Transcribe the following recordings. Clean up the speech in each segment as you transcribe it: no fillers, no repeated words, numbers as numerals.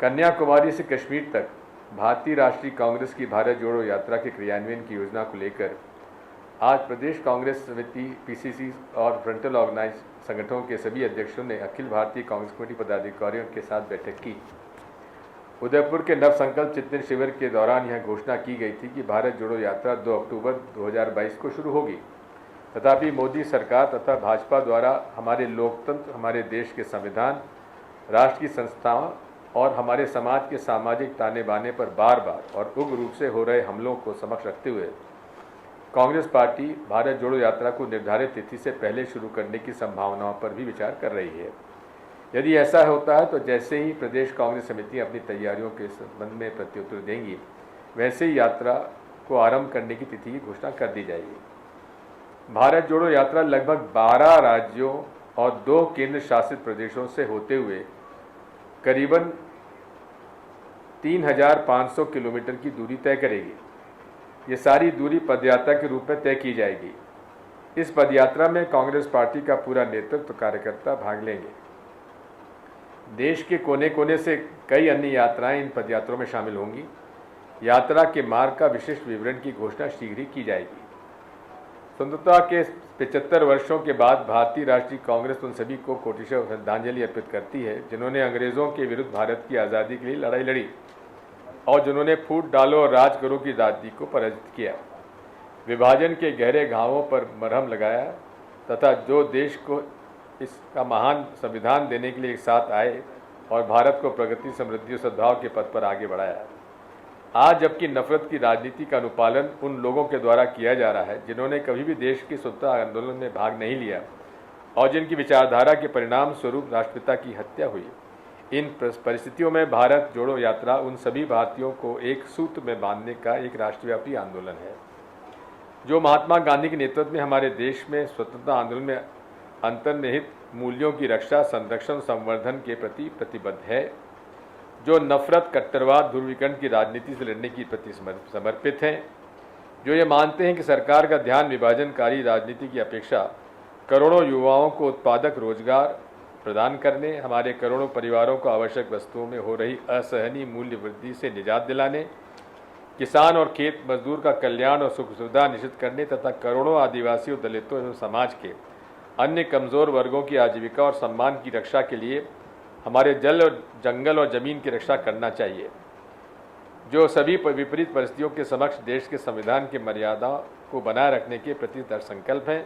कन्याकुमारी से कश्मीर तक भारतीय राष्ट्रीय कांग्रेस की भारत जोड़ो यात्रा के क्रियान्वयन की योजना को लेकर आज प्रदेश कांग्रेस समिति पीसीसी और फ्रंटल ऑर्गेनाइज संगठनों के सभी अध्यक्षों ने अखिल भारतीय कांग्रेस कमेटी पदाधिकारियों के साथ बैठक की। उदयपुर के नव संकल्प चिंतन शिविर के दौरान यह घोषणा की गई थी कि भारत जोड़ो यात्रा 2 अक्टूबर 2022 को शुरू होगी। तथापि मोदी सरकार तथा भाजपा द्वारा हमारे लोकतंत्र, हमारे देश के संविधान, राष्ट्र की संस्थाओं और हमारे समाज के सामाजिक ताने बाने पर बार बार और उग्र रूप से हो रहे हमलों को समक्ष रखते हुए कांग्रेस पार्टी भारत जोड़ो यात्रा को निर्धारित तिथि से पहले शुरू करने की संभावनाओं पर भी विचार कर रही है। यदि ऐसा होता है तो जैसे ही प्रदेश कांग्रेस समिति अपनी तैयारियों के संबंध में प्रत्युत्तर देंगी, वैसे ही यात्रा को आरंभ करने की तिथि की घोषणा कर दी जाएगी। भारत जोड़ो यात्रा लगभग 12 राज्यों और 2 केंद्र शासित प्रदेशों से होते हुए करीबन 3,500 किलोमीटर की दूरी तय करेगी। ये सारी दूरी पदयात्रा के रूप में तय की जाएगी। इस पदयात्रा में कांग्रेस पार्टी का पूरा नेतृत्व कार्यकर्ता भाग लेंगे। देश के कोने कोने से कई अन्य यात्राएं इन पदयात्रों में शामिल होंगी। यात्रा के मार्ग का विशिष्ट विवरण की घोषणा शीघ्र ही की जाएगी। स्वतंत्रता के 75 वर्षों के बाद भारतीय राष्ट्रीय कांग्रेस उन सभी को कोटिशः श्रद्धांजलि अर्पित करती है जिन्होंने अंग्रेजों के विरुद्ध भारत की आज़ादी के लिए लड़ाई लड़ी और जिन्होंने फूट डालो और राज करो की राजनीति को पराजित किया, विभाजन के गहरे घावों पर मरहम लगाया तथा जो देश को इसका महान संविधान देने के लिए एक साथ आए और भारत को प्रगति, समृद्धि और सद्भाव के पथ पर आगे बढ़ाया। आज जबकि नफरत की राजनीति का अनुपालन उन लोगों के द्वारा किया जा रहा है जिन्होंने कभी भी देश की स्वतंत्रता आंदोलन में भाग नहीं लिया और जिनकी विचारधारा के परिणाम स्वरूप राष्ट्रपिता की हत्या हुई, इन परिस्थितियों में भारत जोड़ो यात्रा उन सभी भारतीयों को एक सूत्र में बांधने का एक राष्ट्रव्यापी आंदोलन है जो महात्मा गांधी के नेतृत्व में हमारे देश में स्वतंत्रता आंदोलन में अंतर्निहित मूल्यों की रक्षा, संरक्षण, संवर्धन के प्रति प्रतिबद्ध है, जो नफरत, कट्टरवाद, ध्रुवीकरण की राजनीति से लड़ने की प्रति समर्पित हैं, जो ये मानते हैं कि सरकार का ध्यान विभाजनकारी राजनीति की अपेक्षा करोड़ों युवाओं को उत्पादक रोजगार प्रदान करने, हमारे करोड़ों परिवारों को आवश्यक वस्तुओं में हो रही असहनीय मूल्य वृद्धि से निजात दिलाने, किसान और खेत मजदूर का कल्याण और सुख सुविधा निश्चित करने तथा करोड़ों आदिवासियों, दलितों एवं समाज के अन्य कमज़ोर वर्गों की आजीविका और सम्मान की रक्षा के लिए हमारे जल और जंगल और ज़मीन की रक्षा करना चाहिए, जो सभी विपरीत परिस्थितियों के समक्ष देश के संविधान की मर्यादा को बनाए रखने के प्रति दृढ़ संकल्प हैं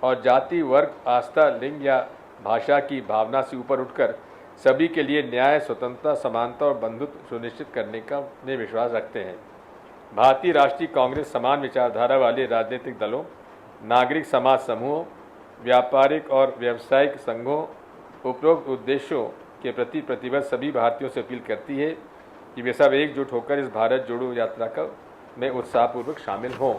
और जाति, वर्ग, आस्था, लिंग या भाषा की भावना से ऊपर उठकर सभी के लिए न्याय, स्वतंत्रता, समानता और बंधुत्व सुनिश्चित करने का में विश्वास रखते हैं। भारतीय राष्ट्रीय कांग्रेस समान विचारधारा वाले राजनीतिक दलों, नागरिक समाज समूहों, व्यापारिक और व्यावसायिक संघों, उपरोक्त उद्देश्यों के प्रति प्रतिबद्ध सभी भारतीयों से अपील करती है कि वे सब एकजुट होकर इस भारत जोड़ो यात्रा में उत्साहपूर्वक शामिल हों।